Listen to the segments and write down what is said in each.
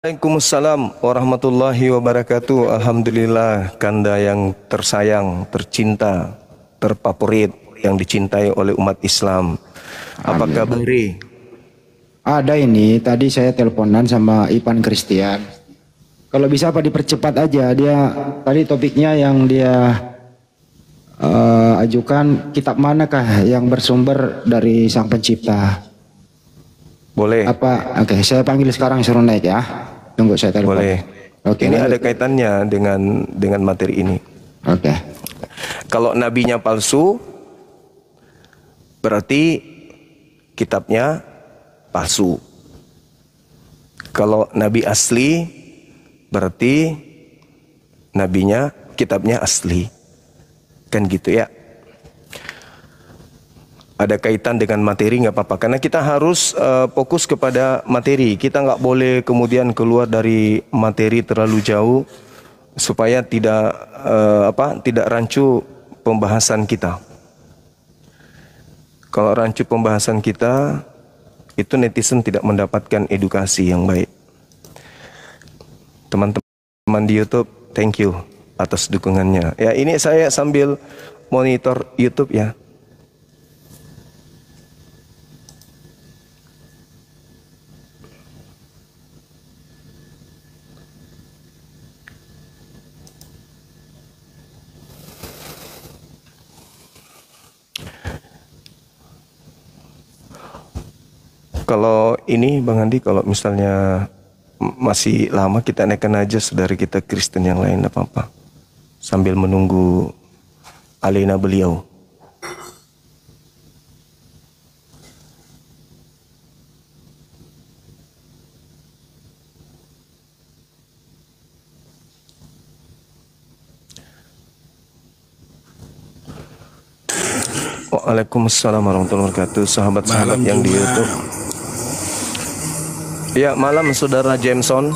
Waalaikumsalam warahmatullahi wabarakatuh. Alhamdulillah, Kanda yang tersayang, tercinta, terfavorit, yang dicintai oleh umat Islam. Apa kabar? Ada ini, tadi saya teleponan sama Ipan Christian. Kalau bisa apa dipercepat aja, dia tadi topiknya yang dia ajukan, kitab manakah yang bersumber dari Sang Pencipta? Boleh. Apa? Oke, saya panggil sekarang, suruh naik ya. Tunggu saya telepon. Boleh. Oke. Ini ada kaitannya dengan materi ini. Oke. Kalau nabinya palsu, berarti kitabnya palsu. Kalau nabi asli, berarti kitabnya asli. Kan gitu ya. Ada kaitan dengan materi nggak apa-apa, karena kita harus fokus kepada materi. Kita nggak boleh kemudian keluar dari materi terlalu jauh supaya tidak rancu pembahasan kita. Kalau rancu pembahasan kita, itu netizen tidak mendapatkan edukasi yang baik. Teman-teman di YouTube, thank you atas dukungannya. Ya, ini saya sambil monitor YouTube ya. Kalau ini Bang Andi, kalau misalnya masih lama kita naikkan aja saudara kita Kristen yang lain, apa-apa. Sambil menunggu alena beliau. Waalaikumsalam warahmatullahi wabarakatuh. Sahabat-sahabat yang di YouTube. Ya, malam saudara Jameson.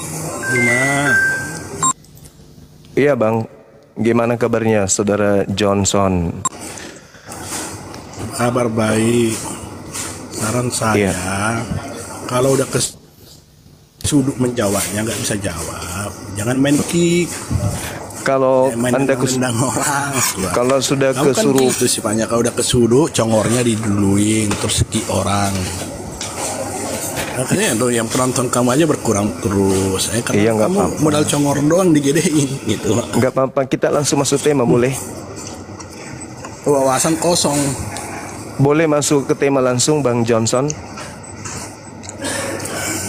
Iya Bang, gimana kabarnya saudara Johnson? Kabar baik. Saran saya, kalau udah kesuduk menjawabnya nggak bisa jawab, jangan main kick. Kalau Anda kalau sudah kesuruh, kan gitu sifatnya, kalau udah kesuduk congornya diduluin terus ki orang. Makanya tuh yang penonton kamu aja berkurang terus. Karena kamu apa-apa. Modal congor doang digedein gitu. Nggak apa-apa, kita langsung masuk tema boleh? Wawasan kosong. Boleh masuk ke tema langsung Bang Johnson?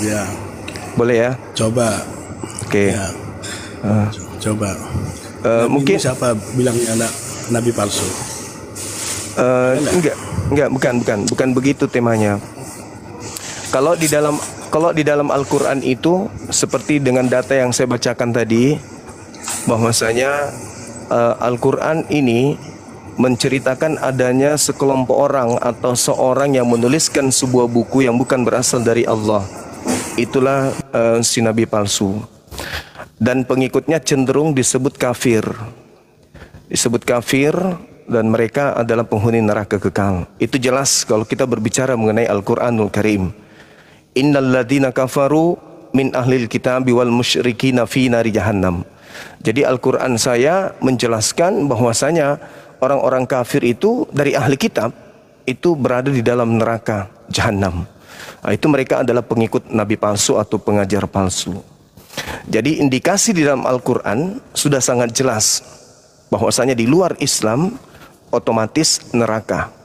Ya. Boleh ya? Coba. Oke. Ya. Coba. Mungkin siapa bilangnya nabi palsu? Enggak, bukan begitu temanya. Kalau di dalam Al-Qur'an itu seperti dengan data yang saya bacakan tadi, bahwasanya Al-Qur'an ini menceritakan adanya sekelompok orang atau seorang yang menuliskan sebuah buku yang bukan berasal dari Allah. Itulah si nabi palsu. Dan pengikutnya cenderung disebut kafir. Disebut kafir dan mereka adalah penghuni neraka kekal. Itu jelas kalau kita berbicara mengenai Al-Qur'anul Karim. Innal ladzina kafaru min ahlil kitabi wal musyrikina fi nari jahannam. Jadi Al-Qur'an saya menjelaskan bahwasanya orang-orang kafir itu dari ahli kitab itu berada di dalam neraka jahannam. Itu mereka adalah pengikut nabi palsu atau pengajar palsu. Jadi indikasi di dalam Al-Qur'an sudah sangat jelas bahwasanya di luar Islam otomatis neraka.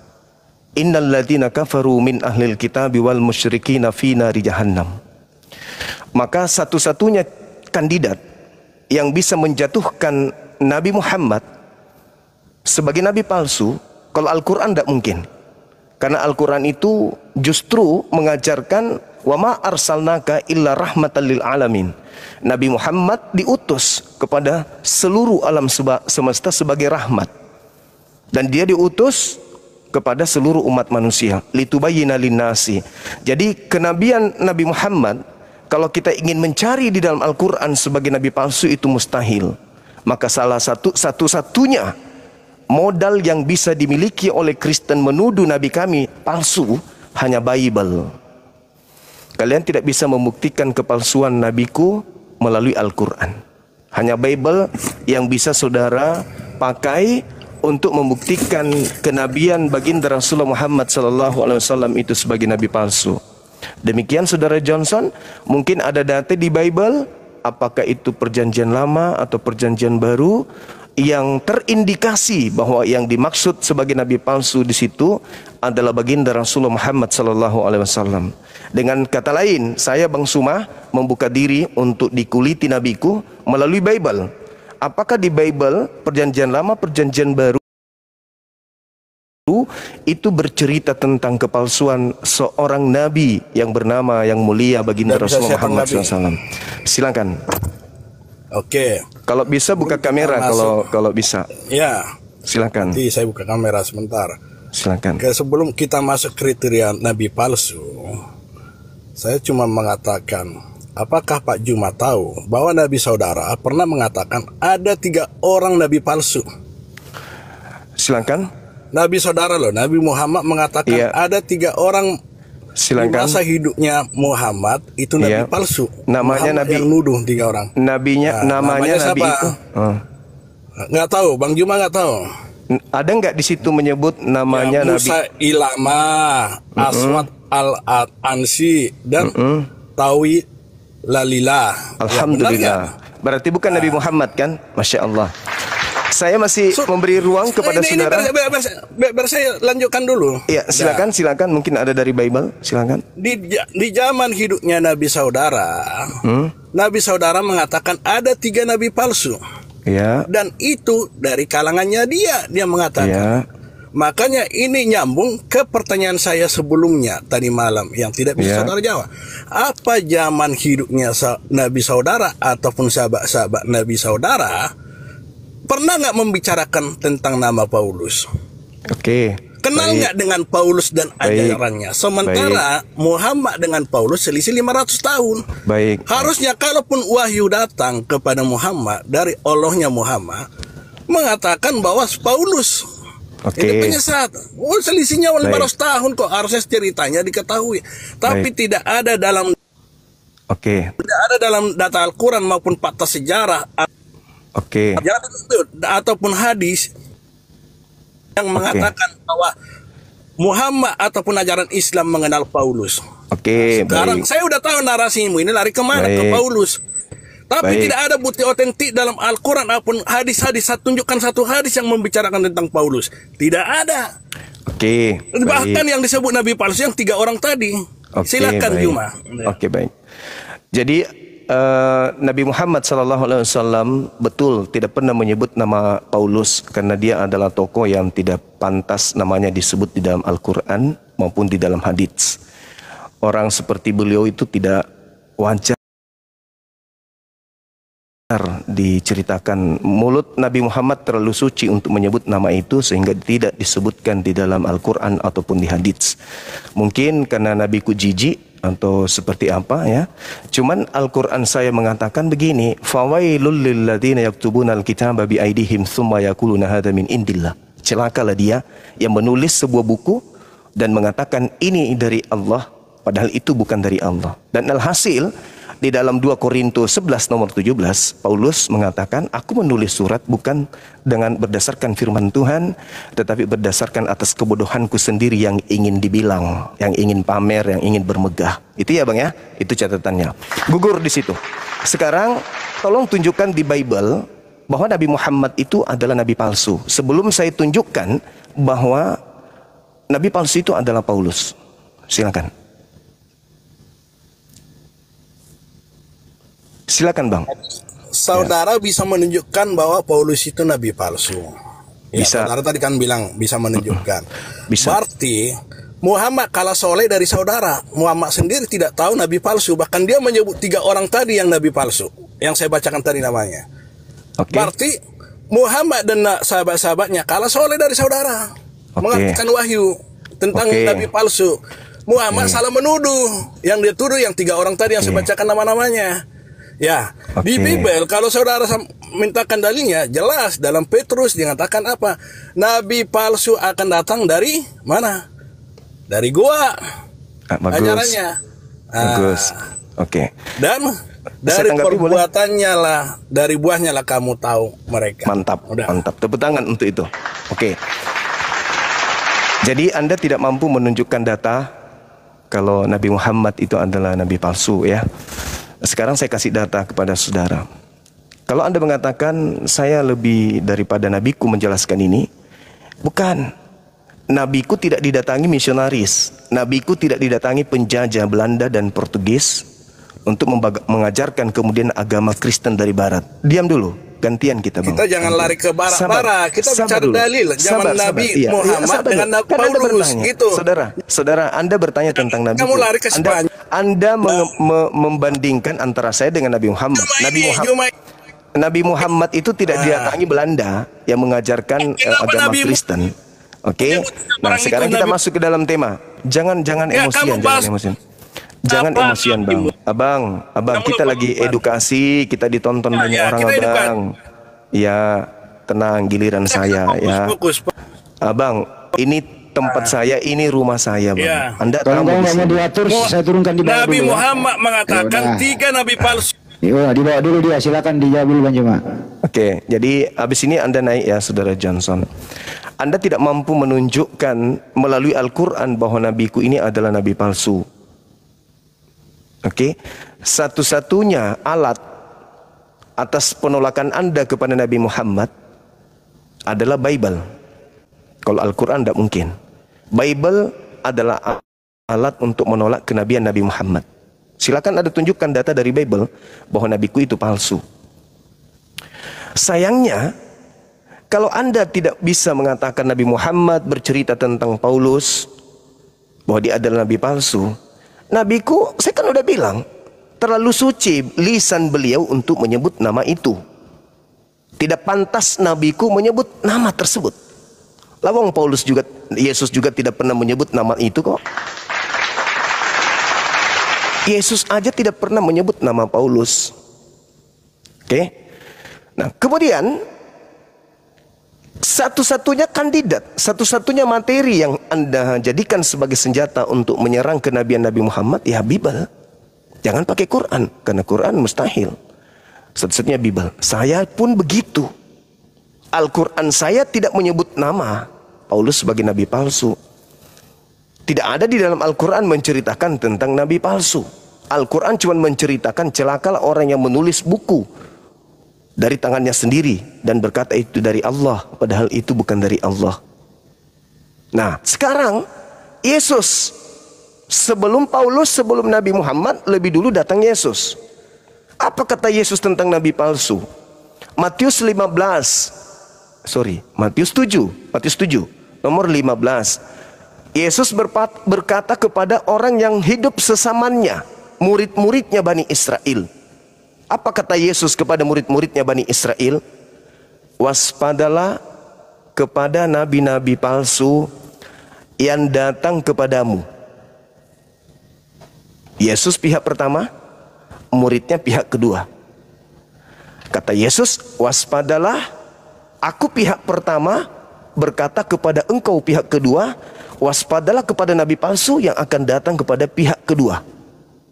Innal ladzina kafaru min ahlil kitabi wal musyrikina fi nari jahannam. Maka satu-satunya kandidat yang bisa menjatuhkan Nabi Muhammad sebagai nabi palsu, kalau Al-Qur'an tidak mungkin. Karena Al-Qur'an itu justru mengajarkan wa ma arsalnaka illa rahmatan lil alamin. Nabi Muhammad diutus kepada seluruh alam semesta sebagai rahmat. Dan dia diutus kepada seluruh umat manusia, litubayyina linnasi. Jadi kenabian Nabi Muhammad, kalau kita ingin mencari di dalam Al-Qur'an sebagai nabi palsu itu mustahil. Maka salah satu-satunya modal yang bisa dimiliki oleh Kristen menuduh nabi kami palsu hanya Bible. Kalian tidak bisa membuktikan kepalsuan nabiku melalui Al-Quran. Hanya Bible yang bisa saudara pakai untuk membuktikan kenabian baginda Rasulullah Muhammad SAW itu sebagai nabi palsu. Demikian saudara Johnson, mungkin ada data di Bible, apakah itu perjanjian lama atau perjanjian baru, yang terindikasi bahwa yang dimaksud sebagai nabi palsu di situ adalah baginda Rasulullah Muhammad SAW. Dengan kata lain, saya Bang Sumah membuka diri untuk dikuliti nabiku melalui Bible. Apakah di Bible perjanjian lama, perjanjian baru itu bercerita tentang kepalsuan seorang nabi yang bernama yang mulia baginda Rasulullah Muhammad SAW? Silakan. Oke. Kalau bisa buka kamera, kalau bisa. Ya. Silakan. Nanti saya buka kamera sebentar. Silakan. Sebelum kita masuk kriteria nabi palsu, saya cuma mengatakan, apakah Pak Juma tahu bahwa Nabi Saudara pernah mengatakan ada 3 orang nabi palsu? Silakan. Nabi Saudara loh, Nabi Muhammad mengatakan ada 3 orang. Silakan. Di masa hidupnya Muhammad itu nabi palsu. Namanya Muhammad nabi yang nuduh 3 orang. Nabinya, namanya nabi siapa? itu. Nggak tahu, Bang Juma nggak tahu. Ada nggak di situ menyebut namanya nabi? Musa Ilama, Aswad Al-Ansi dan Tawi Lalila. Alhamdulillah. Berarti bukan Nabi Muhammad kan? Masya Allah. Saya masih memberi ruang kepada saudara. Biar saya lanjutkan dulu. Ya, silakan. Mungkin ada dari Bible. Silakan. Di zaman hidupnya Nabi Saudara, Nabi Saudara mengatakan ada 3 nabi palsu. Ya. Dan itu dari kalangannya dia mengatakan. Ya. Makanya ini nyambung ke pertanyaan saya sebelumnya tadi malam yang tidak bisa saudara jawab. Apa zaman hidupnya Nabi Saudara ataupun sahabat-sahabat Nabi Saudara pernah nggak membicarakan tentang nama Paulus? Oke. Kenal nggak dengan Paulus dan ajarannya? Sementara Muhammad dengan Paulus selisih 500 tahun. Baik. Harusnya kalaupun wahyu datang kepada Muhammad dari Allahnya Muhammad mengatakan bahwa Paulus itu penyesat. Selisihnya 500 tahun kok, harusnya ceritanya diketahui. Tapi tidak ada dalam tidak ada dalam data Al-Quran maupun fakta sejarah ataupun hadis yang mengatakan bahwa Muhammad ataupun ajaran Islam mengenal Paulus. Sekarang saya udah tahu narasimu ini lari kemana, ke Paulus. Tapi tidak ada bukti otentik dalam Al-Quran ataupun hadis-hadis. Tunjukkan satu hadis yang membicarakan tentang Paulus. Tidak ada. Bahkan yang disebut nabi palsu yang 3 orang tadi. Silakan Juma. Baik. Jadi Nabi Muhammad SAW betul tidak pernah menyebut nama Paulus karena dia adalah tokoh yang tidak pantas namanya disebut di dalam Al-Quran maupun di dalam hadits. Orang seperti beliau itu tidak wajar diceritakan. Mulut Nabi Muhammad terlalu suci untuk menyebut nama itu sehingga tidak disebutkan di dalam Al-Quran ataupun di hadits. Mungkin karena nabiku jijik atau seperti apa ya. Cuman Al-Quran saya mengatakan begini, fawailul lilladzina yaktubuna al-kitaba biaidihim thumma yaquluna hadza min indillah. Celakalah dia yang menulis sebuah buku dan mengatakan ini dari Allah padahal itu bukan dari Allah. Dan alhasil di dalam 2 Korintus 11 nomor 17 Paulus mengatakan aku menulis surat bukan dengan berdasarkan firman Tuhan tetapi berdasarkan atas kebodohanku sendiri yang ingin dibilang, yang ingin pamer, yang ingin bermegah. Itu ya Bang ya, itu catatannya. Gugur di situ. Sekarang tolong tunjukkan di Bible bahwa Nabi Muhammad itu adalah nabi palsu. Sebelum saya tunjukkan bahwa nabi palsu itu adalah Paulus. Silakan. Silakan Bang. Saudara bisa menunjukkan bahwa Paulus itu nabi palsu. Bisa. Saudara tadi kan bilang bisa menunjukkan. Bisa. Berarti Muhammad kalah soleh dari saudara. Muhammad sendiri tidak tahu nabi palsu. Bahkan dia menyebut 3 orang tadi yang nabi palsu. Yang saya bacakan tadi namanya. Berarti Muhammad dan sahabat-sahabatnya kalah soleh dari saudara. Mengartikan wahyu tentang nabi palsu. Muhammad salah menuduh. Yang dia tuduh yang 3 orang tadi yang saya bacakan nama-namanya. Ya, di Bible kalau saudara mintakan dalilnya jelas dalam Petrus dikatakan apa? Nabi palsu akan datang dari mana? Dari gua. Bagus. Ajarannya. Bagus. Oke. Dan Saya dari tanggapi boleh? perbuatannya lah, dari buahnya lah kamu tahu mereka. Mantap, Udah. mantap. Tepuk tangan untuk itu. Oke. Jadi Anda tidak mampu menunjukkan data kalau Nabi Muhammad itu adalah nabi palsu ya. Sekarang saya kasih data kepada saudara. Kalau Anda mengatakan saya lebih daripada nabiku menjelaskan ini, bukan. Nabiku tidak didatangi misionaris. Nabiku tidak didatangi penjajah Belanda dan Portugis untuk mengajarkan kemudian agama Kristen dari barat. Diam dulu, gantian kita bang. Kita jangan lari ke barat-barat. Kita bicara dulu. dalil. Zaman Nabi Iya. Muhammad dengan Nabi Kan Anda Paulus bertanya, gitu. Saudara, Anda bertanya tentang Nabi. Kamu lari ke Spanyol. Anda membandingkan antara saya dengan Nabi Muhammad. Nabi Muhammad itu tidak didatangi Belanda yang mengajarkan agama Kristen. Oke. Nah, sekarang kita masuk ke dalam tema. Jangan emosian, jangan emosian. Jangan emosian, Bang. Abang, kita lagi edukasi, kita ditonton banyak orang, Abang. Ya, tenang, giliran saya ya. Abang, ini tempat saya, ini rumah saya, Bang. Ya. Anda Kalau tamu nggak di mau sini. diatur, saya turunkan di bawah Nabi dulu. Muhammad mengatakan Ya 3 nabi palsu. Iya, dibawa dulu dia. Silakan dijawab dulu Bang Juma. Oke, jadi habis ini Anda naik ya, Saudara Johnson. Anda tidak mampu menunjukkan melalui Al-Quran bahwa nabiku ini adalah nabi palsu. Oke, satu-satunya alat atas penolakan Anda kepada Nabi Muhammad adalah Bible. Kalau Al-Quran tidak mungkin. Bible adalah alat untuk menolak kenabian Nabi Muhammad. Silakan Anda tunjukkan data dari Bible bahwa nabiku itu palsu. Sayangnya, kalau Anda tidak bisa mengatakan Nabi Muhammad bercerita tentang Paulus bahwa dia adalah nabi palsu, nabiku, saya kan udah bilang, terlalu suci lisan beliau untuk menyebut nama itu. Tidak pantas nabiku menyebut nama tersebut. Lawang Paulus juga, Yesus juga tidak pernah menyebut nama itu kok. Yesus aja tidak pernah menyebut nama Paulus. Oke. Nah, kemudian satu-satunya kandidat, satu-satunya materi yang Anda jadikan sebagai senjata untuk menyerang kenabian Nabi Muhammad ya Bible. Jangan pakai Quran, karena Quran mustahil. Satu-satunya Bible. Saya pun begitu. Al-Quran saya tidak menyebut nama Paulus sebagai nabi palsu. Tidak ada di dalam Al-Quran menceritakan tentang nabi palsu. Al-Quran cuma menceritakan celakalah orang yang menulis buku dari tangannya sendiri dan berkata itu dari Allah, padahal itu bukan dari Allah. Nah, sekarang Yesus sebelum Paulus, sebelum Nabi Muhammad, lebih dulu datang Yesus. Apa kata Yesus tentang nabi palsu? Matius 7, nomor 15. Yesus berkata kepada orang yang hidup sesamannya, murid-muridnya Bani Israel. Apa kata Yesus kepada murid-muridnya Bani Israel? Waspadalah kepada nabi-nabi palsu yang datang kepadamu. Yesus pihak pertama, muridnya pihak kedua. Kata Yesus, waspadalah, aku pihak pertama berkata kepada engkau pihak kedua, waspadalah kepada nabi palsu yang akan datang kepada pihak kedua.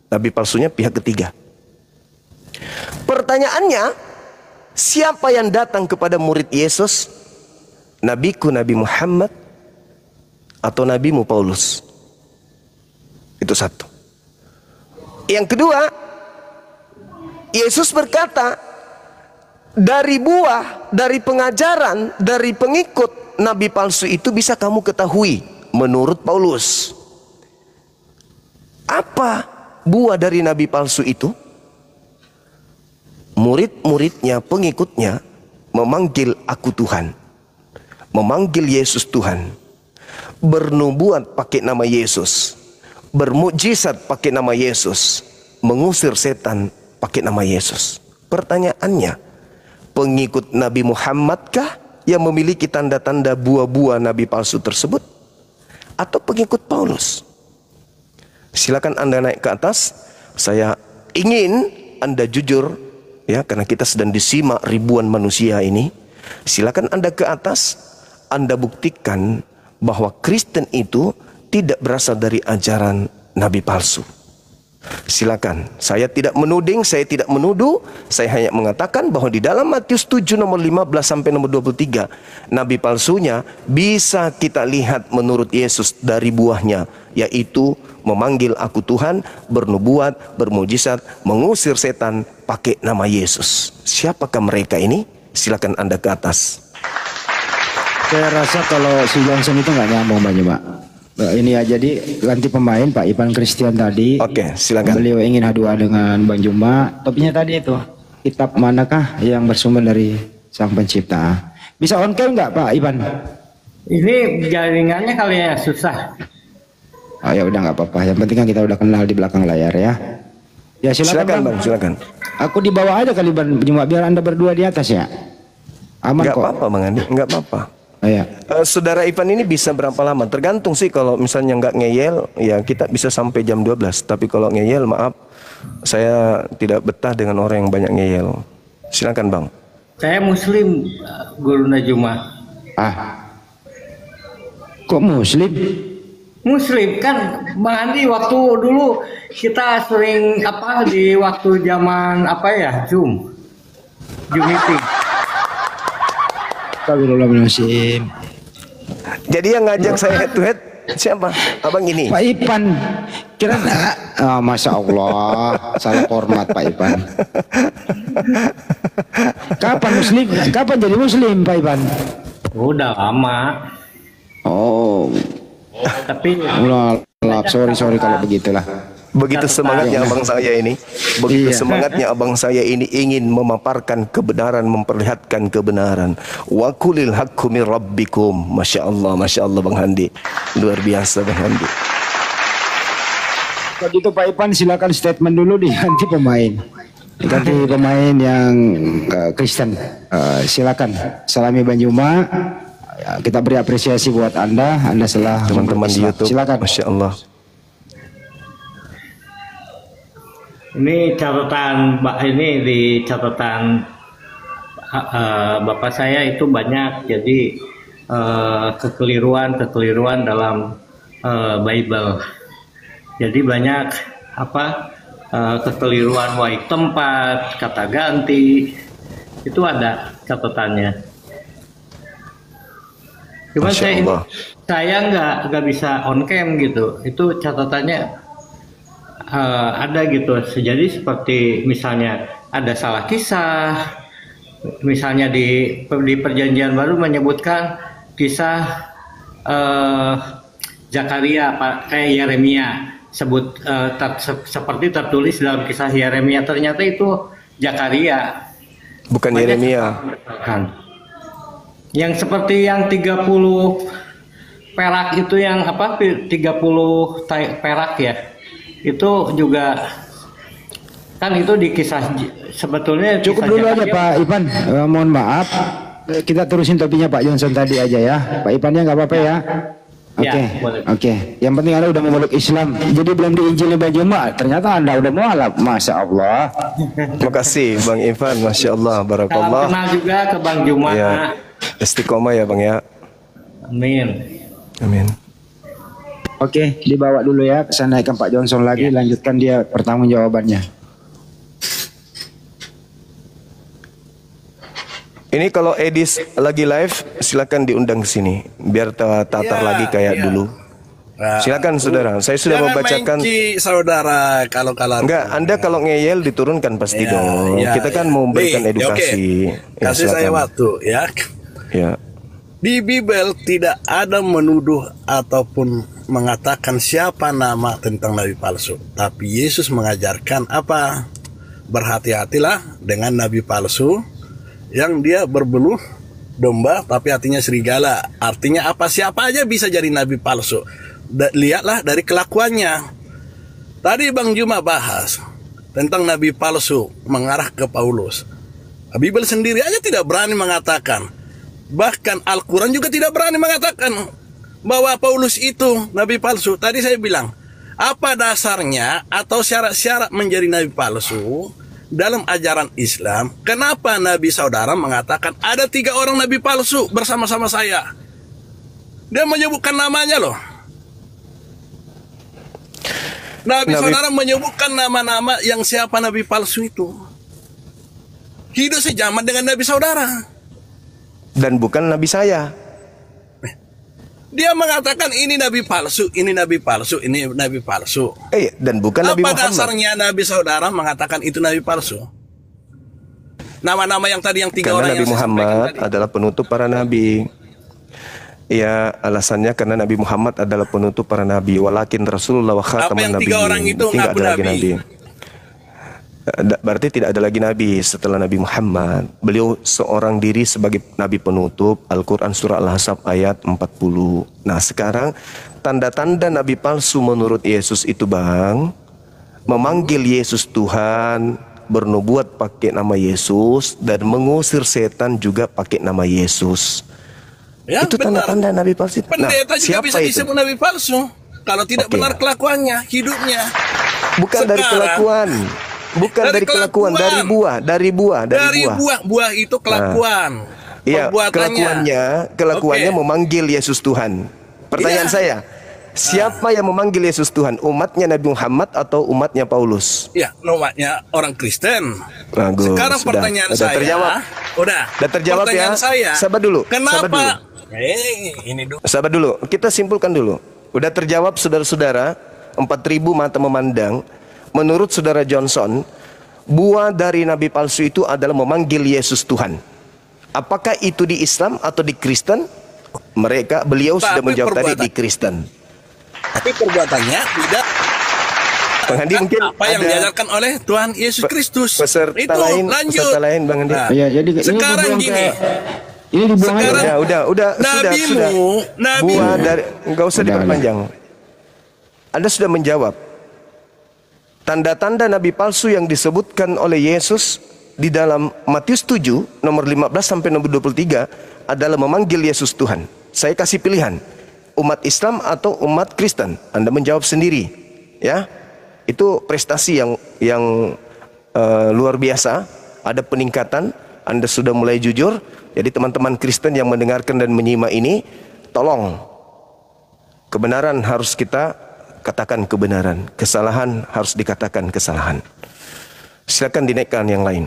Nabi palsunya pihak ketiga. Pertanyaannya, siapa yang datang kepada murid Yesus? Nabiku Nabi Muhammad atau nabimu Paulus? Itu satu. Yang kedua, Yesus berkata, dari buah, dari pengajaran, dari pengikut nabi palsu itu bisa kamu ketahui menurut Paulus. Apa buah dari nabi palsu itu? Murid-muridnya, pengikutnya memanggil aku Tuhan, memanggil Yesus Tuhan, bernubuat pakai nama Yesus, bermukjizat pakai nama Yesus, mengusir setan pakai nama Yesus. Pertanyaannya, pengikut Nabi Muhammadkah yang memiliki tanda-tanda buah-buah nabi palsu tersebut, atau pengikut Paulus? Silakan Anda naik ke atas. Saya ingin Anda jujur ya, karena kita sedang disimak ribuan manusia ini. Silakan Anda ke atas, Anda buktikan bahwa Kristen itu tidak berasal dari ajaran nabi palsu. Silakan. Saya tidak menuding, saya tidak menuduh. Saya hanya mengatakan bahwa di dalam Matius 7 nomor 15 sampai nomor 23, nabi palsunya bisa kita lihat menurut Yesus dari buahnya, yaitu memanggil aku Tuhan, bernubuat, bermujizat, mengusir setan pakai nama Yesus. Siapakah mereka ini? Silakan Anda ke atas. Saya rasa kalau si Johnson itu nggak nyambung banyak, Pak. Ini ya, jadi ganti pemain Pak Ipan Christian tadi. Oke, silakan. Beliau ingin H2 dengan Bang Juma. Topiknya tadi itu, kitab manakah yang bersumber dari Sang Pencipta? Bisa on cam nggak Pak Ipan? Ini jaringannya kali ya susah. Oh ya udah nggak apa-apa. Yang penting kan kita udah kenal di belakang layar ya. Ya silakan Bang, silakan. Aku di bawah aja kali Bang Juma, biar Anda berdua di atas ya. Aman Nggak kok. apa-apa Bang Andi, nggak apa-apa. Oh, ya. Saudara Ivan ini bisa berapa lama? Tergantung sih, kalau misalnya nggak ngeyel, ya kita bisa sampai jam 12. Tapi kalau ngeyel, maaf, saya tidak betah dengan orang yang banyak ngeyel. Silakan Bang. Saya Muslim, Guru Najuma. Kok Muslim? Muslim kan Bang Andi, waktu dulu kita sering apa di waktu zaman apa ya, Zoom meeting. Astagfirullahaladzim. Jadi yang ngajak saya head to head siapa? Abang ini? Pak Ipan. Kira Masya Allah, salah format Pak Ipan. Kapan Muslim? Kapan jadi Muslim Pak Ipan? Udah lama. Oh. Tapi sorry kalau begitulah. Begitu semangatnya abang saya ini. Begitu semangatnya abang saya ini ingin memaparkan kebenaran, memperlihatkan kebenaran. Wa qulil haqqu min rabbikum. Masya Allah Bang Handi. Luar biasa Bang Handi. Kalau gitu Pak Ipan silakan statement dulu, diganti pemain. Diganti pemain yang Kristen. Silakan. Salami Bang Juma. Kita beri apresiasi buat Anda setelah teman-teman di YouTube. Silakan. Masya Allah. ini catatan ini di catatan Bapak saya itu banyak, jadi kekeliruan dalam Bible. Jadi banyak kekeliruan white tempat, kata ganti, itu ada catatannya. Cuma saya nggak bisa on cam gitu. Itu catatannya ada gitu. Jadi seperti misalnya ada salah kisah, misalnya di Perjanjian Baru menyebutkan kisah Zakaria kayak Yeremia, seperti tertulis dalam kisah Yeremia, ternyata itu Zakaria, bukan Yeremia. Yang seperti yang 30 perak itu, yang 30 perak ya, itu juga kan itu di kisah, sebetulnya cukup dulu aja Pak Ipan. Mohon maaf, kita terusin topiknya Pak Johnson tadi aja ya. Pak Ipannya nggak apa-apa ya. Oke. Yang penting Anda udah memeluk Islam. Jadi belum diinjil Bang Juma, ternyata Anda udah mualaf. Masya Allah. Terima kasih Bang Ivan. Masya Allah. Barakallah. Salam kenal juga ke Bang Juma. Ya. Istiqomah ya Bang ya. Amin. Oke, dibawa dulu ya. Saya naikkan Pak Johnson lagi, lanjutkan dia pertanggungjawabannya. Ini kalau Edis lagi live, silakan diundang ke sini biar tatar lagi kayak dulu. Silakan saudara, saya sudah membacakan. Saudara, kalau enggak, Anda kalau ngeyel diturunkan pasti dong. Kita kan mau memberikan edukasi. Kasih saya waktu ya. Di Bible tidak ada menuduh ataupun mengatakan siapa nama tentang nabi palsu. Tapi Yesus mengajarkan apa? Berhati-hatilah dengan nabi palsu yang dia berbulu domba tapi hatinya serigala. Artinya apa? Siapa aja bisa jadi nabi palsu. Lihatlah dari kelakuannya. Tadi Bang Juma bahas tentang nabi palsu mengarah ke Paulus. Bible sendiri aja tidak berani mengatakan. Bahkan Al-Quran juga tidak berani mengatakan bahwa Paulus itu nabi palsu. Tadi saya bilang, apa dasarnya atau syarat-syarat menjadi nabi palsu dalam ajaran Islam? Kenapa Nabi saudara mengatakan ada 3 orang nabi palsu bersama-sama saya? Dia menyebutkan namanya loh. Nabi saudara menyebutkan nama-nama yang siapa nabi palsu itu. Hidup sejaman dengan nabi saudara. Dan bukan nabi saya. Dia mengatakan ini nabi palsu, ini nabi palsu, ini nabi palsu. Dan bukan Nabi Muhammad. Apa dasarnya nabi saudara mengatakan itu nabi palsu? Nama-nama yang tadi yang tiga Karena orang Nabi yang Muhammad adalah penutup para nabi. Ya, alasannya karena Nabi Muhammad adalah penutup para nabi. Walakin Rasulullah wa khataman Apa yang nabiyyin. tiga orang itu Tidak ngaku ada lagi nabi? nabi. Berarti tidak ada lagi nabi setelah Nabi Muhammad. Beliau seorang diri sebagai nabi penutup. Al-Quran surah Al-Ahzab ayat 40. Nah, sekarang tanda-tanda nabi palsu menurut Yesus itu, Bang, memanggil Yesus Tuhan, bernubuat pakai nama Yesus, dan mengusir setan juga pakai nama Yesus. Ya, Itu benar. tanda-tanda nabi palsu. Pendeta juga siapa bisa itu? disebut nabi palsu kalau tidak benar kelakuannya, hidupnya. Bukan dari kelakuan. Bukan dari kelakuan, dari buah, dari buah. Buah itu kelakuan. Iya, kelakuannya memanggil Yesus Tuhan. Pertanyaan saya, siapa yang memanggil Yesus Tuhan? Umatnya Nabi Muhammad atau umatnya Paulus? Ya, umatnya orang Kristen. Bagus, Sekarang pertanyaan saya, terjawab. Udah Terjawab ya. Saya, Sabar dulu. Kenapa? Sabar dulu. Ini dulu. Sabar dulu. Kita simpulkan dulu. Udah terjawab, saudara-saudara. 4.000 mata memandang. Menurut saudara Johnson, buah dari nabi palsu itu adalah memanggil Yesus Tuhan. Apakah itu di Islam atau di Kristen? Beliau sudah menjawab tadi di Kristen. Tapi perbuatannya tidak. Bang Andi mungkin apa yang diajarkan oleh Tuhan Yesus Kristus. Peserta itu lain, lanjut. Peserta lain, Bang Andi. Ya, jadi Sekarang gini. Ini dibuang Sekarang, aja. Udah, sudah. Nabi Buah dari, enggak usah diperpanjang. Anda sudah menjawab. Tanda-tanda nabi palsu yang disebutkan oleh Yesus di dalam Matius 7 nomor 15 sampai nomor 23 adalah memanggil Yesus Tuhan. Saya kasih pilihan, umat Islam atau umat Kristen. Anda menjawab sendiri, ya. Itu prestasi yang luar biasa. Ada peningkatan. Anda sudah mulai jujur. Jadi teman-teman Kristen yang mendengarkan dan menyimak ini, tolong, kebenaran harus kita katakan kebenaran, kesalahan harus dikatakan kesalahan. Silakan dinaikkan yang lain.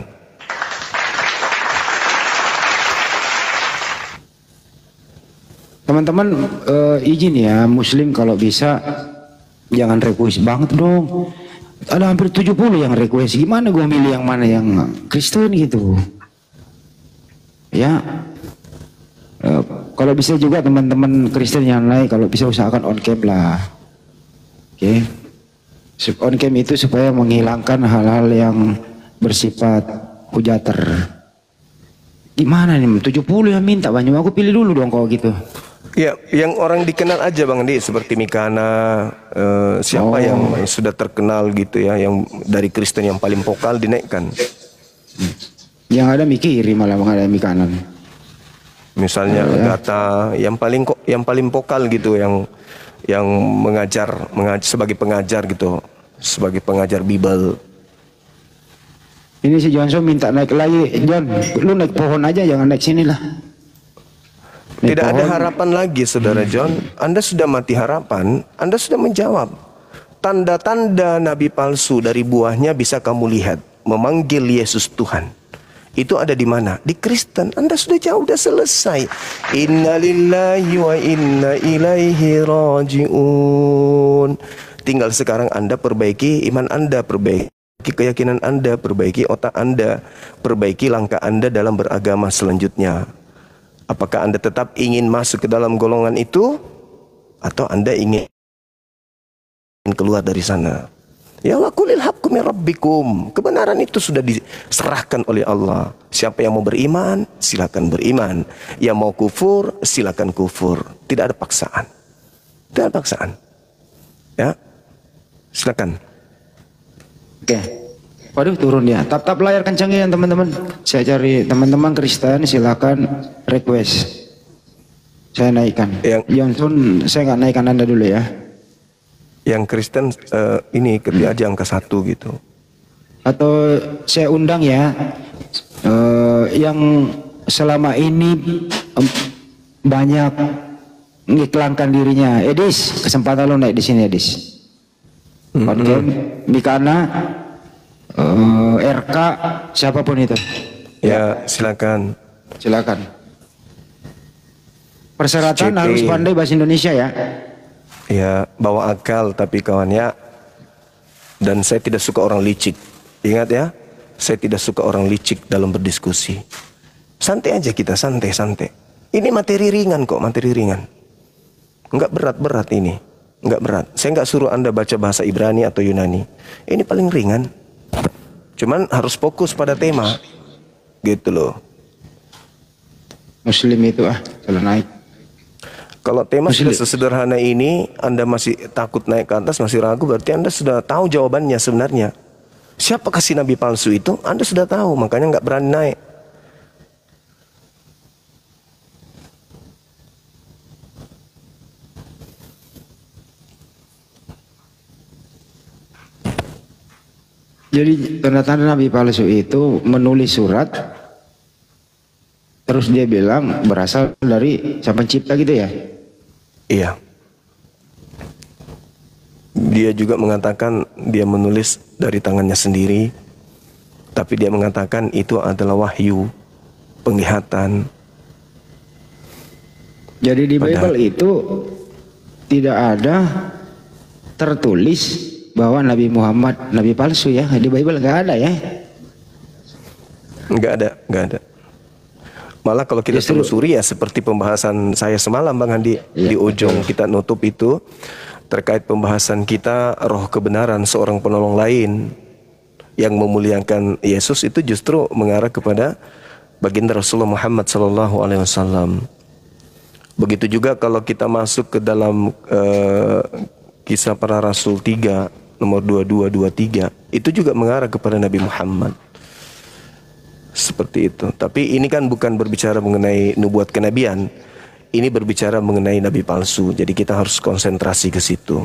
Teman-teman, izin ya, Muslim kalau bisa jangan request banget dong. Ada hampir 70 yang request. Gimana gue milih yang mana yang Kristen gitu? Ya, kalau bisa juga teman-teman Kristen yang lain, kalau bisa usahakan on cam lah. Oke, on cam itu supaya menghilangkan hal-hal yang bersifat hujater. Gimana nih, 70 yang minta banyak, aku pilih dulu dong kalau gitu. Ya, yang orang dikenal aja Bang Andi, seperti Mikana, siapa yang sudah terkenal gitu ya, yang dari Kristen yang paling vokal dinaikkan. Yang ada mikiri malah menghadapi kanan. Misalnya Agatha, yang paling vokal gitu, yang mengajar sebagai pengajar gitu, sebagai pengajar Bible. Ini si Johnson minta naik lagi. John, lu naik pohon aja, jangan naik sini lah. Tidak ada harapan lagi, Saudara John. Anda sudah mati harapan. Anda sudah menjawab. Tanda-tanda nabi palsu dari buahnya bisa kamu lihat. Memanggil Yesus Tuhan. Itu ada di mana? Di Kristen. Anda sudah jauh, sudah selesai. Inna lillahi wa inna ilaihi raji'un. Tinggal sekarang Anda perbaiki iman Anda, perbaiki keyakinan Anda, perbaiki otak Anda, perbaiki langkah Anda dalam beragama selanjutnya. Apakah Anda tetap ingin masuk ke dalam golongan itu, atau Anda ingin keluar dari sana? Ya Allah, qulil haqqu min rabbikum. Kebenaran itu sudah diserahkan oleh Allah. Siapa yang mau beriman, silakan beriman. Yang mau kufur, silakan kufur. Tidak ada paksaan. Tidak ada paksaan. Ya, silakan. Oke. Waduh, turun ya. Tap-tap layar kencangin teman-teman. Saya cari teman-teman Kristen, silakan request. Saya naikkan. Johnson, saya nggak naikkan Anda dulu ya. Yang Kristen ini kerja aja angka 1 gitu. Atau saya undang ya, yang selama ini banyak mengiklankan dirinya. Edis, kesempatan lo naik di sini Edis. on-cam, Mikana, RK, siapapun itu. Ya, silakan. Silakan. Persyaratan CP. harus pandai bahasa Indonesia ya. Ya, bawa akal tapi kawan ya. Dan saya tidak suka orang licik. Ingat ya, saya tidak suka orang licik dalam berdiskusi. Santai aja kita, santai-santai. Ini materi ringan kok, materi ringan. Enggak berat-berat ini. Enggak berat. Saya enggak suruh Anda baca bahasa Ibrani atau Yunani. Ini paling ringan. Cuman harus fokus pada tema. Gitu loh. Muslim itu kalau naik. Kalau tema Muslim. sudah sesederhana ini, Anda masih takut naik ke atas, masih ragu, berarti Anda sudah tahu jawabannya sebenarnya. Siapa kasih nabi palsu itu? Anda sudah tahu, makanya nggak berani naik. Jadi tanda-tanda nabi palsu itu menulis surat, terus dia bilang berasal dari Sang Pencipta gitu ya? Iya. Dia juga mengatakan dia menulis dari tangannya sendiri, tapi dia mengatakan itu adalah wahyu, penglihatan. Jadi di Bible itu tidak ada tertulis bahwa Nabi Muhammad nabi palsu ya. Di Bible nggak ada ya? Nggak ada. Malah kalau kita Justru- telusuri ya seperti pembahasan saya semalam Bang Andi Ya, di ujung kita nutup itu terkait pembahasan kita roh kebenaran seorang penolong lain yang memuliakan Yesus itu justru mengarah kepada baginda Rasulullah Muhammad SAW. Begitu juga kalau kita masuk ke dalam kisah para Rasul 3 nomor 22-23 itu juga mengarah kepada Nabi Muhammad. Seperti itu. Tapi ini kan bukan berbicara mengenai nubuat kenabian. Ini berbicara mengenai nabi palsu. Jadi kita harus konsentrasi ke situ.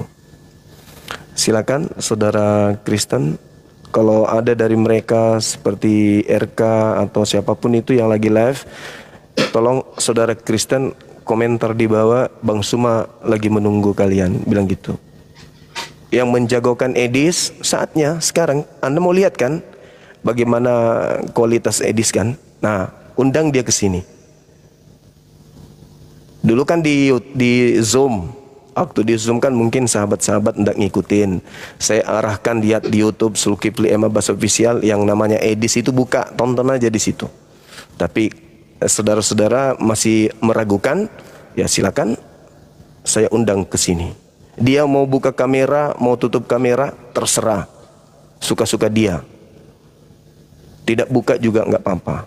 Silakan saudara Kristen, kalau ada dari mereka seperti RK atau siapapun itu yang lagi live, tolong saudara Kristen komentar di bawah, Bang Suma lagi menunggu kalian, bilang gitu. Yang menjagokan Edis saatnya sekarang. Anda mau lihat kan bagaimana kualitas Edis kan? Nah, undang dia ke sini. Dulu kan di Zoom, waktu di Zoom kan mungkin sahabat-sahabat hendak ngikutin. Saya arahkan lihat di YouTube Zulkifli M Abbas Official yang namanya Edis itu, buka, tonton aja di situ. Tapi saudara-saudara masih meragukan, ya silakan saya undang ke sini. Dia mau buka kamera, mau tutup kamera, terserah. Suka-suka dia. Tidak buka juga nggak apa-apa.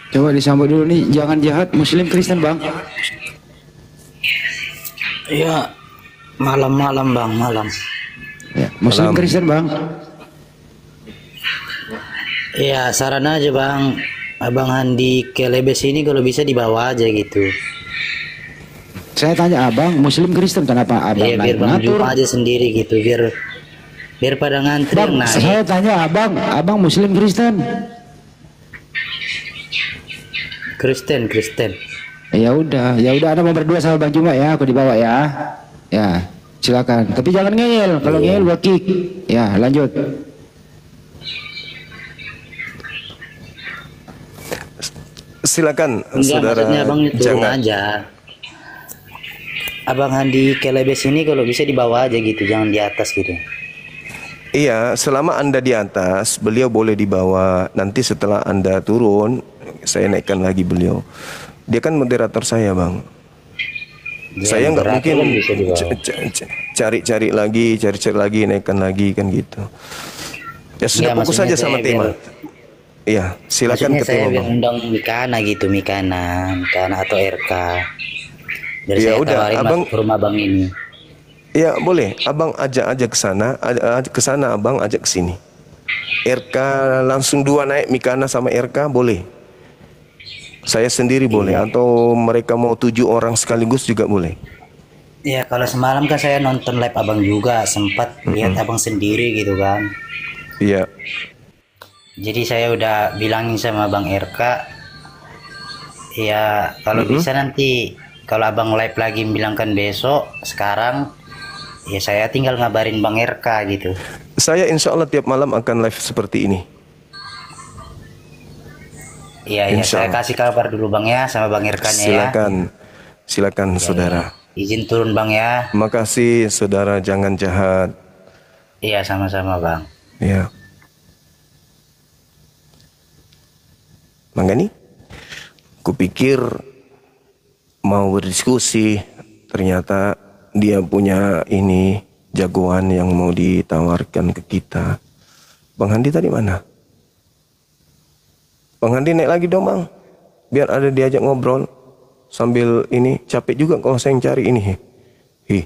Coba disambut dulu nih, jangan jahat Muslim Kristen Bang. Iya, malam-malam Bang, malam. Ya, Muslim Malam. Kristen Bang. Iya, saran aja Bang. Abang Handi ke Lebes ini kalau bisa dibawa aja gitu. Saya tanya abang, Muslim Kristen kenapa abang Iya, biar naik Bang mengatur? Juma aja sendiri gitu, biar pada ngantri Bang, yang naik. saya tanya abang Muslim Kristen? Kristen. Ya udah Anda mau berdua sama Bang Juma ya, aku dibawa ya. Ya, silakan. Tapi jangan ngeyel, kalau ngeyel gua kick. Ya, lanjut. Silakan Enggak, saudara. maksudnya Abang turun Jangan. aja. Abang Handi ke Lebes ini kalau bisa dibawa aja gitu, jangan di atas gitu. Iya, selama Anda di atas, beliau boleh dibawa. Nanti setelah Anda turun, saya naikkan lagi beliau. Dia kan moderator saya, Bang. Saya nggak mungkin kan bisa dibawa. cari-cari lagi, naikkan lagi kan gitu. Ya sudah, Iya, fokus maksudnya saja sama saya tema. biar- Iya, silakan Maksudnya ke saya tema, biar Bang. undang Mikana atau RK. Biar Ya saya udah, tawarin Abang- masuk ke rumah Bang ini. Ya boleh, Abang ajak ke sana, Abang ajak ke sini. RK langsung dua naik, Mikana sama RK boleh. Saya sendiri boleh, atau mereka mau 7 orang sekaligus juga boleh. Ya kalau semalam kan saya nonton live Abang juga, sempat lihat Abang sendiri gitu kan. Iya, Jadi saya udah bilangin sama Bang RK, ya kalau bisa nanti kalau abang live lagi bilangkan besok, sekarang ya saya tinggal ngabarin Bang RK gitu. Saya insya Allah tiap malam akan live seperti ini. Iya, ya, saya kasih kabar dulu Bang ya sama Bang RK-nya ya. Silakan Ya, saudara. Izin turun Bang ya. Makasih saudara, jangan jahat. Iya, sama-sama Bang. Ya. Mangga nih, kupikir mau berdiskusi, ternyata dia punya ini jagoan yang mau ditawarkan ke kita. Bang Handi tadi mana? Bang Handi naik lagi dong Bang, biar ada diajak ngobrol sambil ini. Capek juga kalau saya yang cari ini.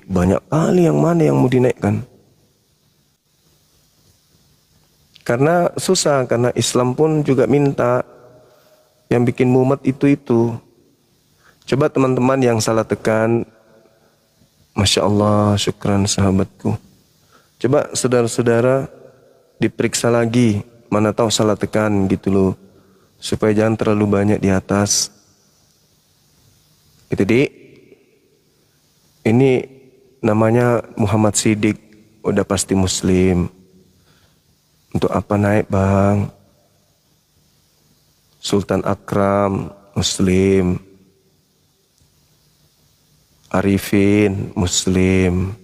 Banyak kali yang mana yang mau dinaikkan. Karena susah, karena Islam pun juga minta. Yang bikin mumet itu. Coba teman-teman yang salah tekan, Masya Allah, syukran sahabatku. Coba saudara-saudara diperiksa lagi, mana tahu salah tekan gitu loh. Supaya jangan terlalu banyak di atas. Gitu Dik. Ini namanya Muhammad Siddiq, udah pasti muslim. Untuk apa naik Bang? Sultan Akram, muslim. Arifin, muslim.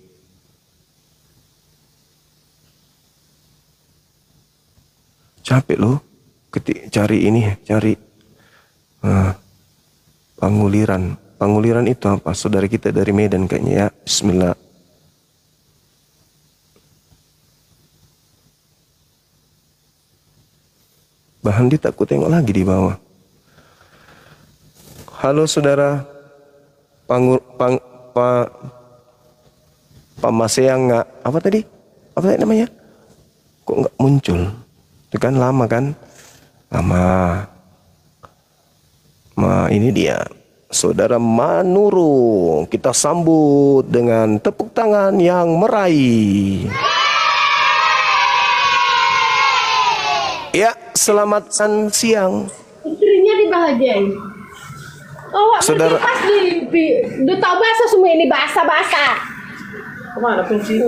Capek loh, cari ini, cari Panguliran. Panguliran itu apa? Saudara kita dari Medan kayaknya ya. Bismillah. Bahan tak ku tengok lagi di bawah. Halo saudara, Pamaseang nggak? Apa tadi? Apa tadi namanya? Kok nggak muncul? Itu kan lama kan? Lama. Ini dia, saudara Manuru. Kita sambut dengan tepuk tangan yang meraih. Ya, selamat siang. Istrinya dibahagiain. Oh, saudara, pas udah tahu bahasa semua ini bahasa. Kemana kunci?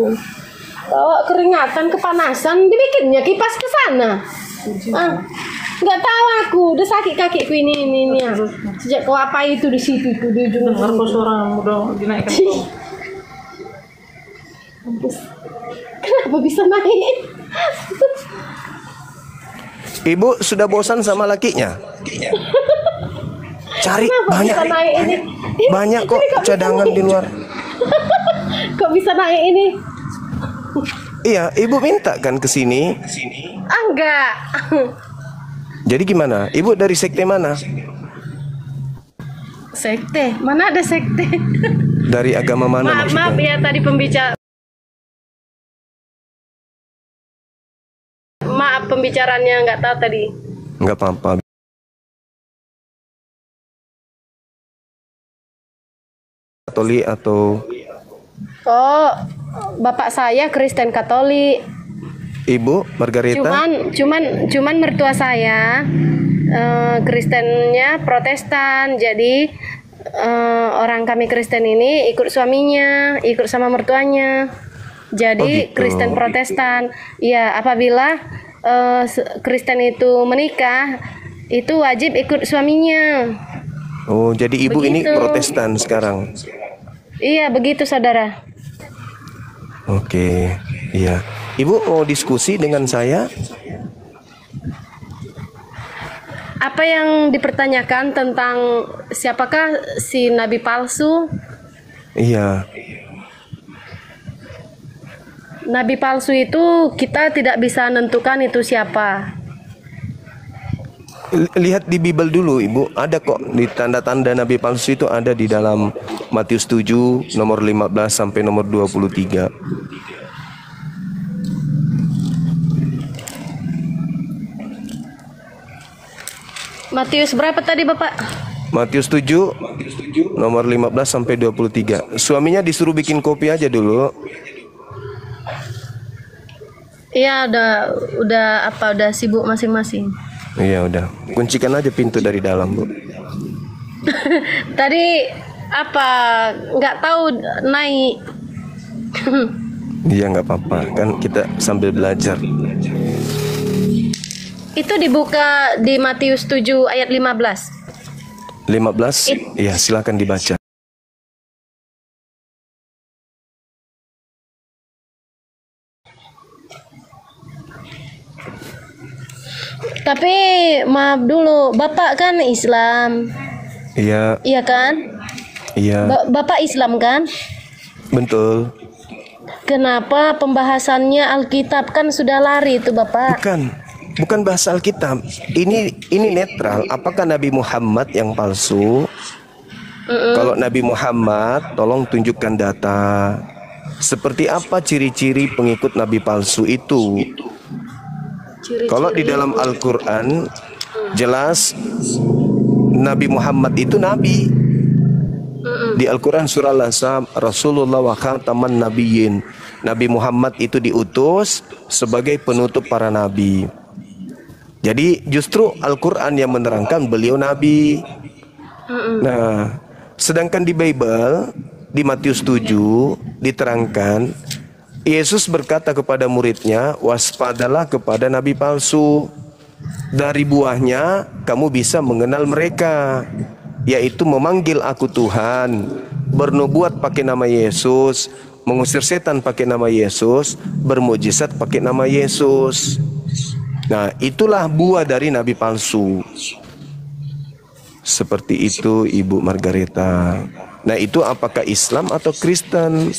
Bawa keringatan, kepanasan, dibikinnya kipas ke sana. Nggak tahu aku, udah sakit kakiku ini. Sejak kau apa itu di situ tuh di ujung. Dengar kok suara udah dinaikkan tuh. Kenapa bisa naik? Ibu sudah bosan sama lakinya? Cari banyak, banyak kok cadangan di luar. Kok bisa naik ini? Iya, ibu minta kan ke sini? Enggak. Jadi gimana? Ibu dari sekte mana? Sekte? Mana ada sekte? Dari agama mana maksudnya? Maaf ya tadi pembicara. Maaf pembicaranya nggak tahu tadi. Nggak apa-apa. Katolik atau? Oh, bapak saya Kristen Katolik. Ibu Margareta? Cuman mertua saya Kristennya Protestan. Jadi orang kami Kristen ini ikut suaminya, ikut sama mertuanya. Jadi gitu. Kristen Protestan. Iya, apabila Kristen itu menikah, itu wajib ikut suaminya. Oh, jadi ibu ini Begitu. Protestan sekarang? Iya, begitu saudara. Oke, iya. Ibu mau diskusi dengan saya? Apa yang dipertanyakan tentang siapakah si nabi palsu? Iya. Nabi palsu itu kita tidak bisa menentukan itu siapa. Lihat di Bible dulu Ibu, ada kok di tanda-tanda nabi palsu itu ada di dalam Matius 7 nomor 15 sampai nomor 23. Matius berapa tadi Bapak? Matius 7 nomor 15 sampai 23. Suaminya disuruh bikin kopi aja dulu. Iya, udah sibuk masing-masing. Iya udah, kuncikan aja pintu dari dalam Bu. Tadi apa nggak tahu naik. Iya nggak apa-apa, kan kita sambil belajar. Itu dibuka di Matius 7 ayat 15. 15, iya silakan dibaca. Tapi maaf dulu, Bapak kan Islam. Iya. Iya kan? Iya. Bapak Islam kan? Betul. Kenapa pembahasannya Alkitab kan sudah lari itu Bapak? Bukan bahasa Alkitab. Ini netral. Apakah Nabi Muhammad yang palsu? Kalau Nabi Muhammad, tolong tunjukkan data. Seperti apa ciri-ciri pengikut Nabi palsu itu? Kalau di dalam Al-Quran jelas Nabi Muhammad itu Nabi. Di Al-Quran surah Al-Ahzab, Rasulullah wa khataman nabiyyin. Nabi Muhammad itu diutus sebagai penutup para nabi. Jadi justru Al-Quran yang menerangkan beliau Nabi. Nah, sedangkan di Bible, di Matius 7 diterangkan Yesus berkata kepada muridnya, waspadalah kepada nabi palsu. Dari buahnya kamu bisa mengenal mereka, yaitu memanggil aku Tuhan, bernubuat pakai nama Yesus, mengusir setan pakai nama Yesus, bermujizat pakai nama Yesus. Nah, itulah buah dari nabi palsu. Seperti itu Ibu Margareta. Nah, itu apakah Islam atau Kristen?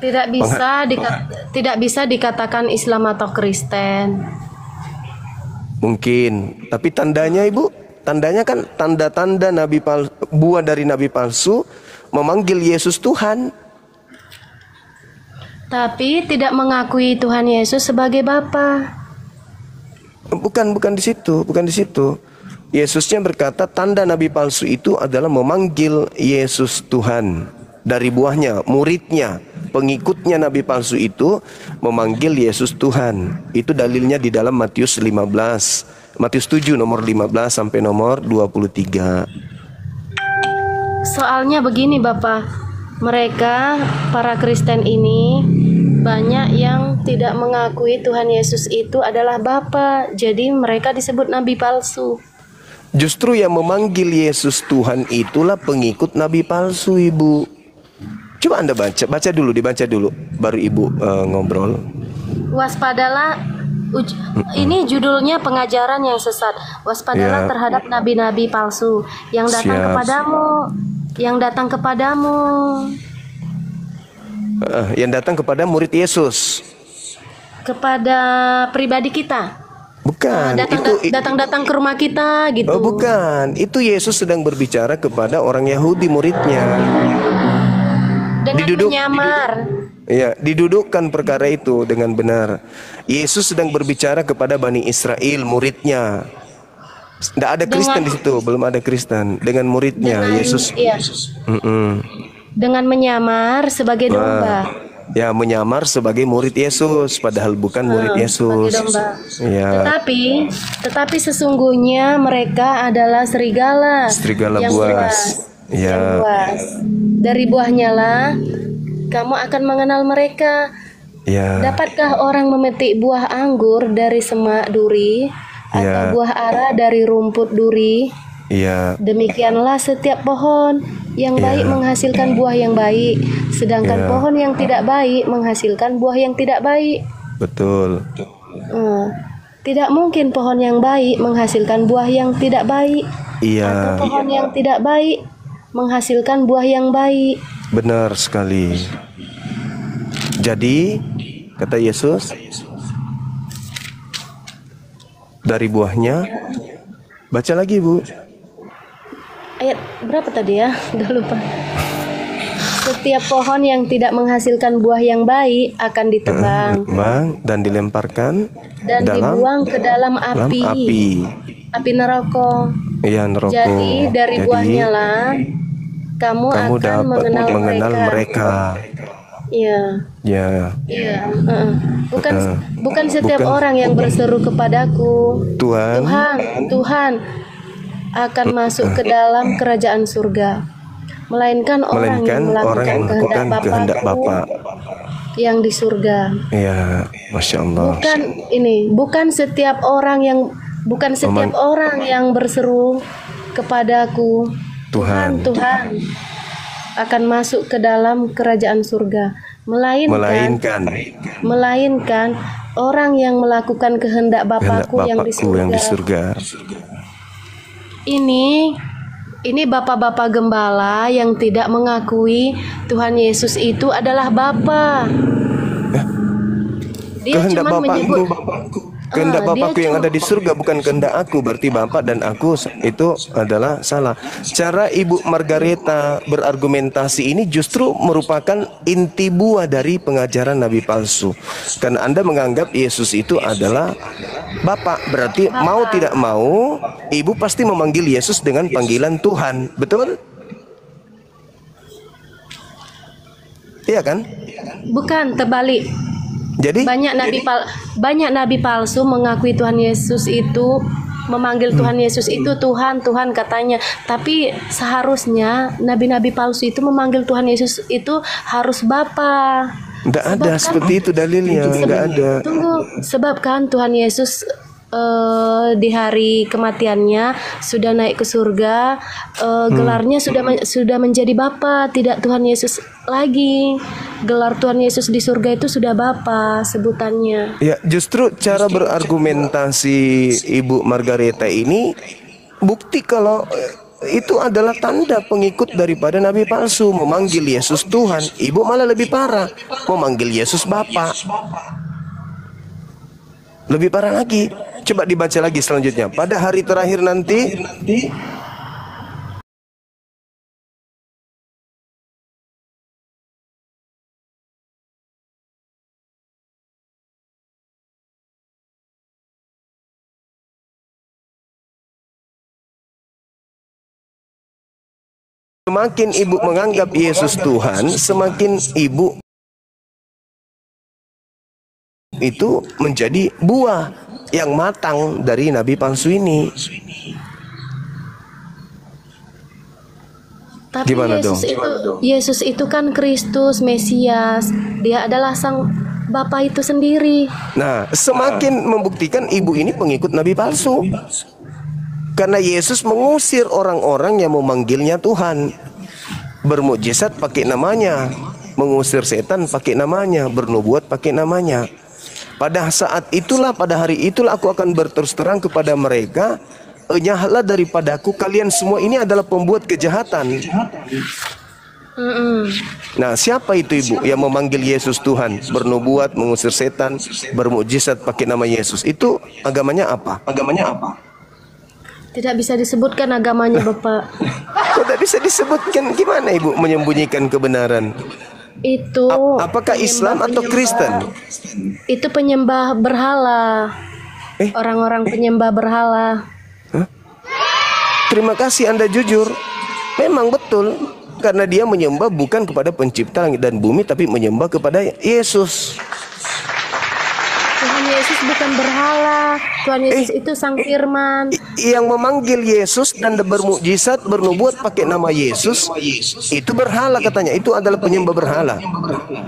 Tidak bisa dikatakan Islam atau Kristen. Mungkin, tapi tandanya Ibu, tandanya kan tanda-tanda nabi palsu, buah dari nabi palsu memanggil Yesus Tuhan. Tapi tidak mengakui Tuhan Yesus sebagai Bapa. Bukan di situ. Yesusnya berkata tanda nabi palsu itu adalah memanggil Yesus Tuhan. Dari buahnya, muridnya, pengikutnya nabi palsu itu memanggil Yesus Tuhan. Itu dalilnya di dalam Matius 15. Matius 7 nomor 15 sampai nomor 23. Soalnya begini Bapak, mereka para Kristen ini banyak yang tidak mengakui Tuhan Yesus itu adalah Bapa. Jadi mereka disebut nabi palsu. Justru yang memanggil Yesus Tuhan itulah pengikut nabi palsu, Ibu. Coba Anda baca dulu, dibaca dulu, baru Ibu ngobrol. Waspadalah, ini judulnya pengajaran yang sesat. Waspadalah terhadap nabi-nabi palsu yang datang kepadamu, yang datang kepada murid Yesus, kepada pribadi kita. Bukan, datang ke rumah kita gitu. Oh, bukan, itu Yesus sedang berbicara kepada orang Yahudi muridnya. Dengan menyamar. Ya, didudukkan perkara itu dengan benar. Yesus sedang berbicara kepada Bani Israel muridnya. Tidak ada Kristen di situ, belum ada Kristen. Dengan muridnya Yesus. Iya. Dengan menyamar sebagai domba. Ya, menyamar sebagai murid Yesus, padahal bukan murid Yesus. Ya. Tetapi sesungguhnya mereka adalah serigala yang buas. Ya. Dari buahnya lah kamu akan mengenal mereka. Ya. Dapatkah orang memetik buah anggur dari semak duri atau buah ara dari rumput duri? Ya. Demikianlah setiap pohon yang baik menghasilkan buah yang baik, sedangkan pohon yang tidak baik menghasilkan buah yang tidak baik. Betul. Tidak mungkin pohon yang baik menghasilkan buah yang tidak baik. Iya. Atau pohon yang tidak baik menghasilkan buah yang baik. Benar sekali. Jadi kata Yesus, dari buahnya. Baca lagi, Bu. Ayat berapa tadi ya? Udah lupa. Setiap pohon yang tidak menghasilkan buah yang baik akan ditebang dan dilemparkan dan dibuang ke dalam api neraka. Iya, neraka. Jadi dari buahnya lah kamu akan dapat mengenal mereka. Iya. Ya. Iya. Bukan setiap orang yang berseru kepadaku, Tuhan, akan masuk ke dalam kerajaan surga, melainkan orang yang melakukan kehendak Bapa yang di surga. Ya, Masya Allah. Bukan setiap orang yang berseru kepadaku, Tuhan, Tuhan, akan masuk ke dalam kerajaan surga, melainkan orang yang melakukan kehendak Bapakku yang di surga. Ini bapak-bapak gembala yang tidak mengakui Tuhan Yesus itu adalah Bapa. Dia cuma menyebut kehendak Bapakku yang ada di surga, bukan kehendak aku. Berarti Bapak dan aku itu adalah salah. Cara Ibu Margareta berargumentasi ini justru merupakan inti buah dari pengajaran Nabi palsu. Karena Anda menganggap Yesus itu adalah Bapak. Berarti mau tidak mau, Ibu pasti memanggil Yesus dengan panggilan Tuhan. Betul? Iya kan? Bukan, terbalik. Jadi banyak nabi palsu mengakui Tuhan Yesus itu, memanggil Tuhan Yesus itu Tuhan, Tuhan katanya. Tapi seharusnya nabi-nabi palsu itu memanggil Tuhan Yesus itu harus Bapa. Tidak ada seperti itu dalilnya, tidak ada. Tunggu, sebab kan Tuhan Yesus di hari kematiannya sudah naik ke surga, gelarnya sudah menjadi Bapa, tidak Tuhan Yesus lagi. Gelar Tuhan Yesus di surga itu sudah Bapa sebutannya. Ya, justru cara berargumentasi Ibu Margareta ini bukti kalau itu adalah tanda pengikut daripada nabi palsu, memanggil Yesus Tuhan. Ibu malah lebih parah, memanggil Yesus Bapa. Lebih parah lagi. Coba dibaca lagi selanjutnya. Pada hari terakhir nanti semakin Ibu menganggap Yesus Tuhan, semakin Ibu itu menjadi buah yang matang dari nabi palsu ini. Tapi gimana Yesus itu kan Kristus, Mesias. Dia adalah sang Bapa itu sendiri. Nah, semakin membuktikan Ibu ini pengikut nabi palsu. Karena Yesus mengusir orang-orang yang memanggilnya Tuhan. Bermukjizat pakai namanya, mengusir setan pakai namanya, bernubuat pakai namanya. Pada saat itulah, pada hari itulah aku akan berterus terang kepada mereka, enyahlah daripadaku, kalian semua ini adalah pembuat kejahatan. Nah, siapa itu Ibu yang memanggil Yesus Tuhan, bernubuat, mengusir setan, bermukjizat pakai nama Yesus? Itu agamanya apa? Agamanya apa? Tidak bisa disebutkan agamanya, Bapak. Kok tidak bisa disebutkan? Gimana Ibu menyembunyikan kebenaran? Itu apakah Islam atau Kristen? Itu penyembah berhala. Orang-orang penyembah berhala. Terima kasih Anda jujur. Memang betul, karena dia menyembah bukan kepada pencipta langit dan bumi, tapi menyembah kepada Yesus. Tuhan Yesus bukan berhala. Tuhan Yesus itu sang firman. Yang memanggil Yesus dan bermukjizat, bernubuat pakai nama Yesus, itu berhala katanya. Itu adalah penyembah berhala.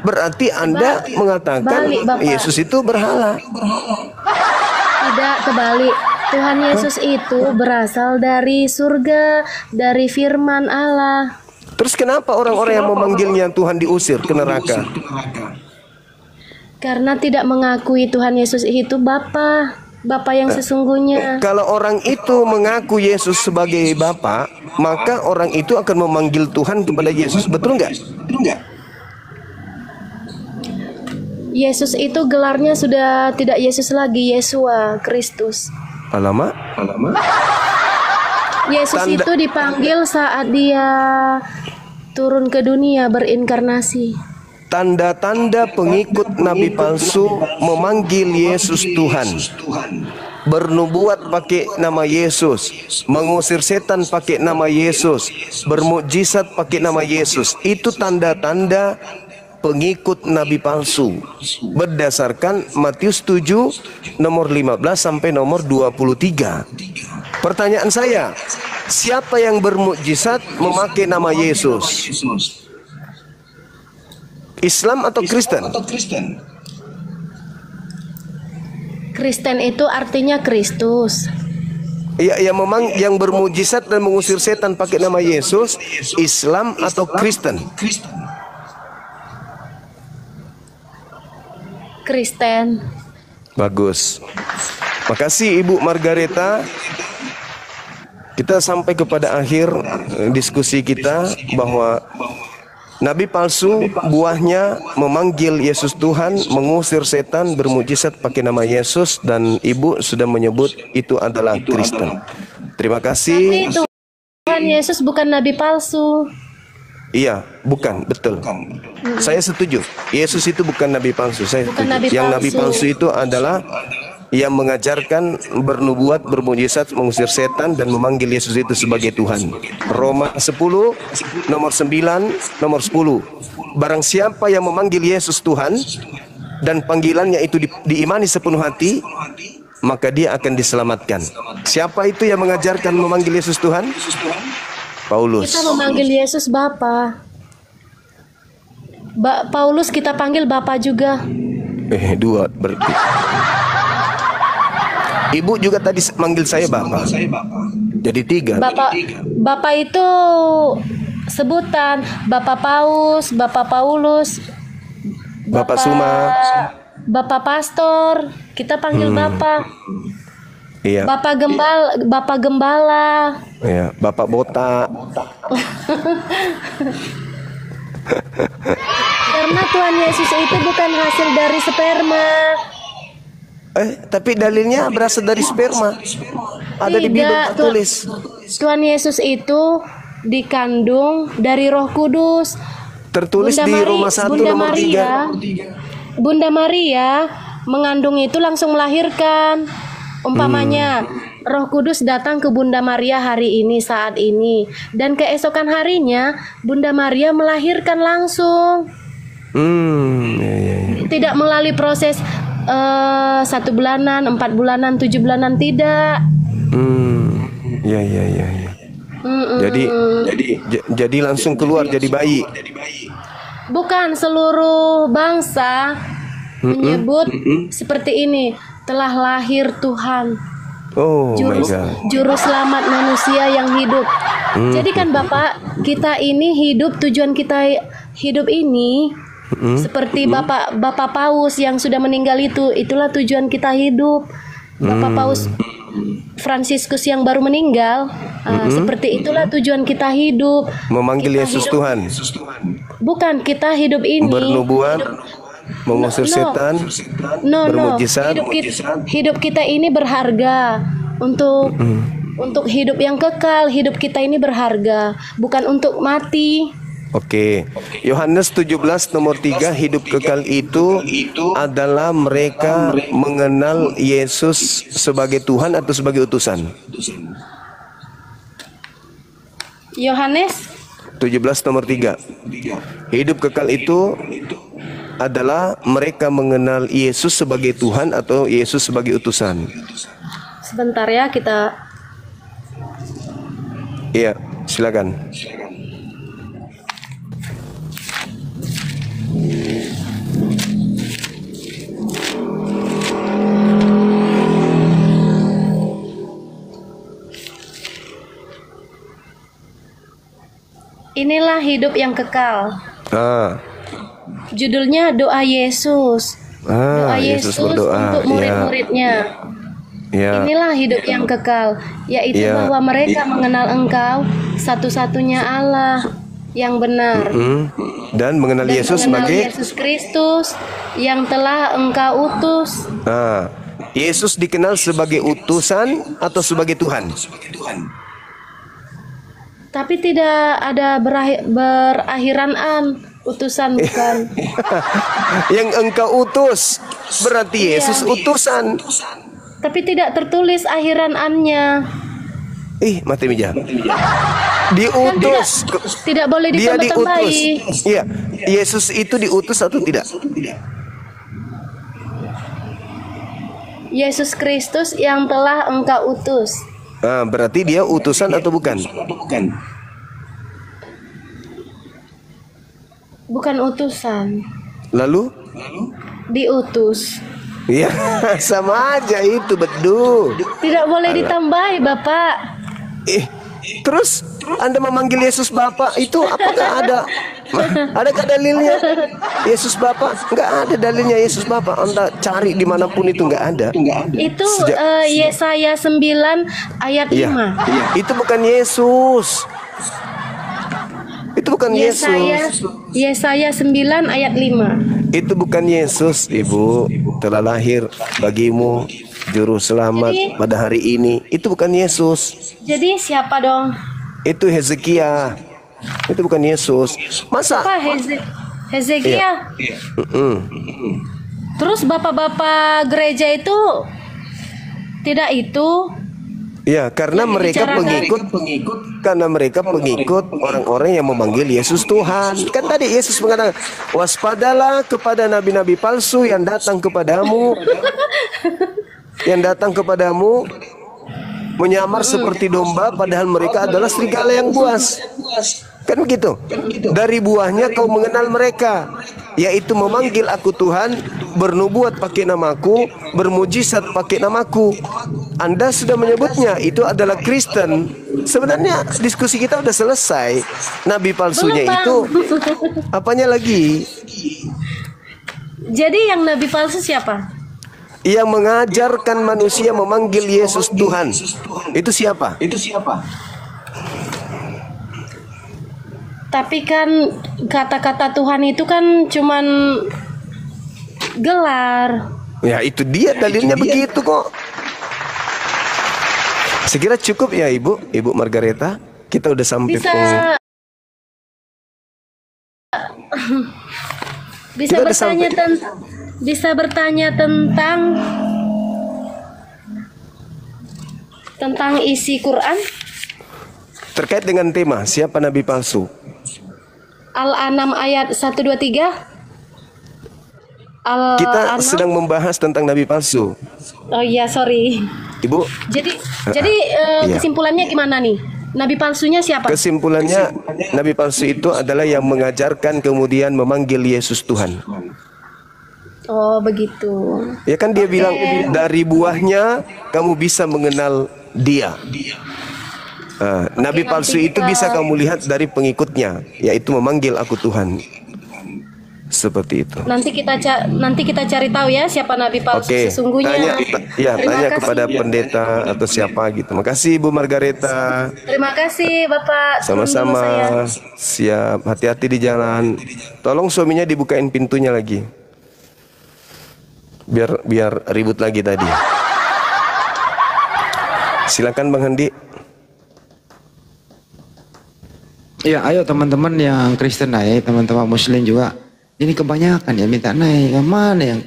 Berarti Anda mengatakan Yesus itu berhala. Tidak, terbalik. Tuhan Yesus itu berasal dari surga, dari firman Allah. Terus kenapa orang-orang yang memanggilnya Tuhan diusir ke neraka? Karena tidak mengakui Tuhan Yesus itu Bapa yang sesungguhnya. Kalau orang itu mengaku Yesus sebagai Bapa, maka orang itu akan memanggil Tuhan kepada Yesus. Betul nggak? Yesus itu gelarnya sudah tidak Yesus lagi, Yesua, Kristus. Alamak. Yesus itu dipanggil saat dia turun ke dunia berinkarnasi. Tanda-tanda pengikut nabi palsu memanggil Yesus Tuhan, bernubuat pakai nama Yesus, mengusir setan pakai nama Yesus, bermukjizat pakai nama Yesus. Itu tanda-tanda pengikut nabi palsu berdasarkan Matius 7 nomor 15 sampai nomor 23. Pertanyaan saya, siapa yang bermukjizat memakai nama Yesus? Islam atau Kristen? Kristen itu artinya Kristus. Ya, yang bermukjizat dan mengusir setan pakai nama Yesus, Islam atau Kristen? Kristen. Bagus. Makasih Ibu Margareta. Kita sampai kepada akhir diskusi kita bahwa nabi palsu buahnya memanggil Yesus Tuhan, mengusir setan, bermujizat pakai nama Yesus, dan Ibu sudah menyebut itu adalah Kristen. Terima kasih. Tapi Tuhan Yesus bukan nabi palsu. Iya, bukan, betul. Saya setuju. Yesus itu bukan nabi palsu. Saya Bukan setuju. nabi Yang palsu. nabi palsu itu adalah yang mengajarkan bernubuat, bermujizat, mengusir setan dan memanggil Yesus itu sebagai Tuhan. Roma 10 nomor 9 nomor 10. Barang siapa yang memanggil Yesus Tuhan dan panggilannya itu diimani sepenuh hati, maka dia akan diselamatkan. Siapa itu yang mengajarkan memanggil Yesus Tuhan? Paulus. Kita memanggil Yesus Bapa. Paulus kita panggil Bapa juga. Dua berarti. Ibu juga tadi manggil saya Bapak. Jadi 3. Bapak itu sebutan. Bapak Paus, Bapak Paulus, Bapak Suma, Bapak Pastor. Kita panggil Bapak. iya. Bapak Gembala. Iya, Bapak Botak. Karena Tuhan Yesus itu bukan hasil dari sperma. Tapi dalilnya berasal dari sperma. Ada di Bible Tidak, tertulis. Tuhan Yesus itu dikandung dari Roh Kudus. Tertulis di Roma 1 nomor 3. Bunda Maria mengandung itu langsung melahirkan. Umpamanya Roh Kudus datang ke Bunda Maria hari ini, saat ini, dan keesokan harinya Bunda Maria melahirkan langsung. Iya. Tidak melalui proses 1 bulanan, 4 bulanan, 7 bulanan, tidak. Iya. Jadi langsung keluar jadi bayi. Bukan seluruh bangsa menyebut seperti ini, telah lahir Tuhan. Oh my God. Juru selamat manusia yang hidup. Jadi kan Bapak, kita ini hidup, tujuan kita hidup ini seperti Bapak Paus yang sudah meninggal itulah tujuan kita hidup. Bapak Paus Fransiskus yang baru meninggal, seperti itulah tujuan kita hidup. Memanggil Kita Yesus hidup- Tuhan. Bukan, kita hidup ini Bernubuat, mengusir setan, bermujizat. Hidup kita ini berharga untuk hidup yang kekal. Hidup kita ini berharga, bukan untuk mati. Oke. Yohanes 17 nomor 3, hidup kekal itu adalah mereka mengenal Yesus sebagai Tuhan atau sebagai utusan. Yohanes 17 nomor 3. Hidup kekal itu adalah mereka mengenal Yesus sebagai Tuhan atau Yesus sebagai utusan. sebentar ya, kita Iya, silakan. inilah hidup yang kekal. Judulnya doa Yesus. Doa Yesus Yesus berdoa. untuk murid-muridnya. Ya. Inilah hidup yang kekal, yaitu Ya. bahwa mereka mengenal Engkau satu-satunya Allah yang benar. Dan mengenal Dan Yesus mengenal sebagai Yesus Kristus yang telah Engkau utus. Yesus dikenal sebagai utusan atau sebagai Tuhan? Tapi tidak ada berakhiran an, utusan bukan. Yang Engkau utus berarti Yesus utusan. Tapi tidak tertulis akhiran annya. Mati meja. Diutus. Tidak boleh Dia ditambah-tambahi. diutus. Iya, Yesus itu diutus atau tidak? Yesus Kristus yang telah Engkau utus. Berarti dia utusan atau bukan? Bukan utusan, Lalu? diutus. Ya, sama aja itu betul. Tidak boleh ditambahi, Bapak. Terus Anda memanggil Yesus Bapa itu apakah adakah dalilnya Yesus Bapa? Enggak ada dalilnya Yesus Bapa. Anda cari dimanapun itu enggak ada. Itu Yesaya 9 ayat 5. Itu bukan Yesus. Itu bukan Yesus. Yesaya 9 ayat 5. Itu bukan Yesus, Ibu. Telah lahir bagimu juru selamat pada hari ini. Itu bukan Yesus. Jadi siapa dong? Itu Hezekia. Itu bukan Yesus. Masa? Apa Hezekia? Terus bapak-bapak gereja itu tidak itu? Ya, karena mereka pengikut orang-orang yang memanggil Yesus Tuhan. Kan tadi Yesus mengatakan, waspadalah kepada nabi-nabi palsu yang datang kepadamu, menyamar seperti domba, padahal mereka adalah serigala yang buas. Kan begitu? Dari buahnya kau mengenal mereka, yaitu memanggil aku Tuhan, bernubuat pakai namaku, bermujizat pakai namaku. Anda sudah menyebutnya itu adalah Kristen. Sebenarnya diskusi kita udah selesai. Nabi palsunya itu apanya lagi? Jadi yang nabi palsu siapa? Yang mengajarkan manusia memanggil Yesus Tuhan. Itu siapa? Tapi kan kata-kata Tuhan itu kan cuman gelar. Ya itu dia dalilnya begitu kok. Sekira cukup ya Ibu Margareta. Kita udah sampai bisa bertanya tentang isi Quran terkait dengan tema siapa nabi palsu. Al-An'am ayat 123. Kita sedang membahas tentang nabi palsu. Oh iya, sorry. Ibu. Jadi kesimpulannya gimana nih? Nabi palsunya siapa? Kesimpulannya nabi palsu itu adalah yang mengajarkan kemudian memanggil Yesus Tuhan. Oh, begitu. Ya kan dia bilang dari buahnya kamu bisa mengenal dia. Nabi palsu itu bisa kamu lihat dari pengikutnya, yaitu memanggil aku Tuhan. Seperti itu. Nanti kita cari tahu ya siapa nabi palsu sesungguhnya. Tanya kepada pendeta atau siapa gitu. Makasih Ibu Margareta. Terima kasih Bapak. Sama-sama. Siap. Hati-hati di jalan. Tolong suaminya dibukain pintunya lagi. Biar ribut lagi tadi. Silakan Bang Handi. Ya, ayo teman-teman yang Kristen naik, teman-teman Muslim juga. Ini kebanyakan ya minta naik. Yang mana yang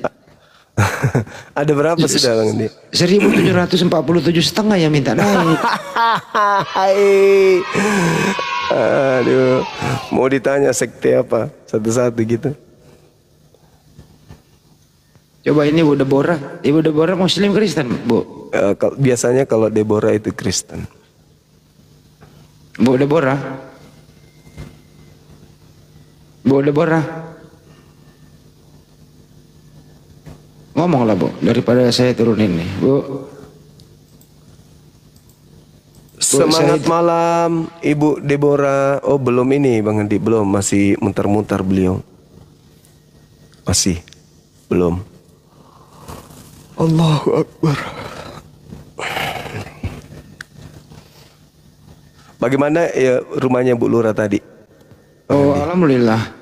ada berapa sudah Bang Handi? 1747,5 yang minta naik. Aduh, mau ditanya sekte apa? Satu-satu gitu. Coba ini Ibu Deborah Muslim Kristen, Bu? Biasanya kalau Deborah itu Kristen. Bu Deborah. Ngomonglah Bu, daripada saya turunin nih, Bu. Semangat malam Ibu Deborah. Oh belum ini Bang Handi, belum, masih muter-muter beliau. Masih belum. Allahu Akbar. Bagaimana ya rumahnya Bu Lura tadi? Oh alhamdulillah.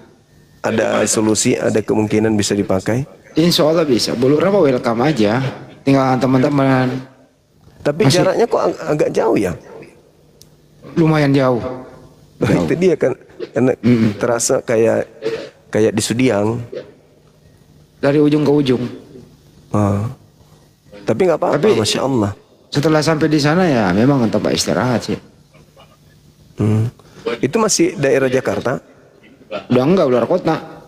Ada solusi, ada kemungkinan bisa dipakai? Insya Allah bisa. Bu Lura mah welcome aja. Tinggal teman-teman. Tapi jaraknya kok agak jauh ya? Lumayan jauh. Itu dia kan, karena terasa kayak di Sudiang. Dari ujung ke ujung. Tapi nggak apa-apa, Masya Allah. Setelah sampai di sana ya memang tempat istirahat sih. Itu masih daerah Jakarta? Udah enggak, luar kota.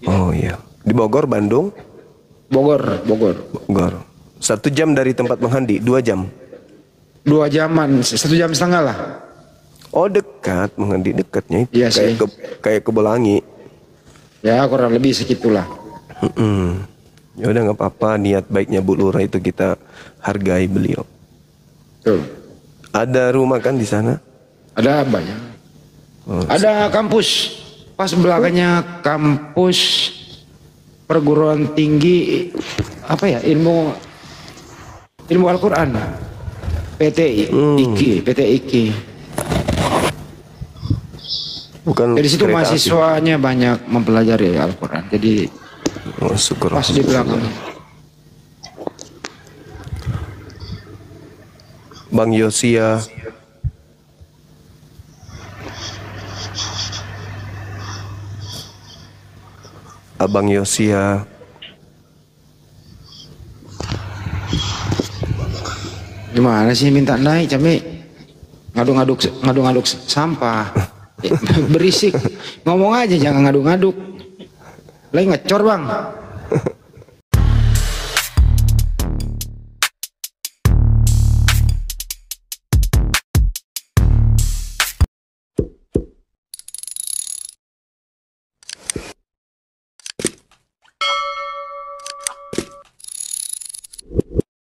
Oh iya. Di Bogor, Bandung? Bogor. 1 jam dari tempat Bang Handi, 2 jam? 2 jaman, 1,5 jam lah. Oh dekat, mengendi dekatnya itu Iya sih. kayak ke Bolangi. Ya kurang lebih segitulah. Ya udah nggak apa-apa, niat baiknya Bu Lurah itu kita hargai beliau. Tuh. Ada rumah kan di sana? Ada banyak. Ada kampus, pas belakangnya kampus perguruan tinggi apa ya, ilmu Al-Quran, PT IKI. Bukan. Jadi situ kereta api. mahasiswanya banyak mempelajari Al-Quran. Jadi Oh, syukur. pas di belakang. Bang Yosia. Abang Yosia. Gimana sih minta naik Cami? Ngaduk-ngaduk sampah. Berisik. Ngomong aja jangan ngaduk-ngaduk. Lagi ngecor bang.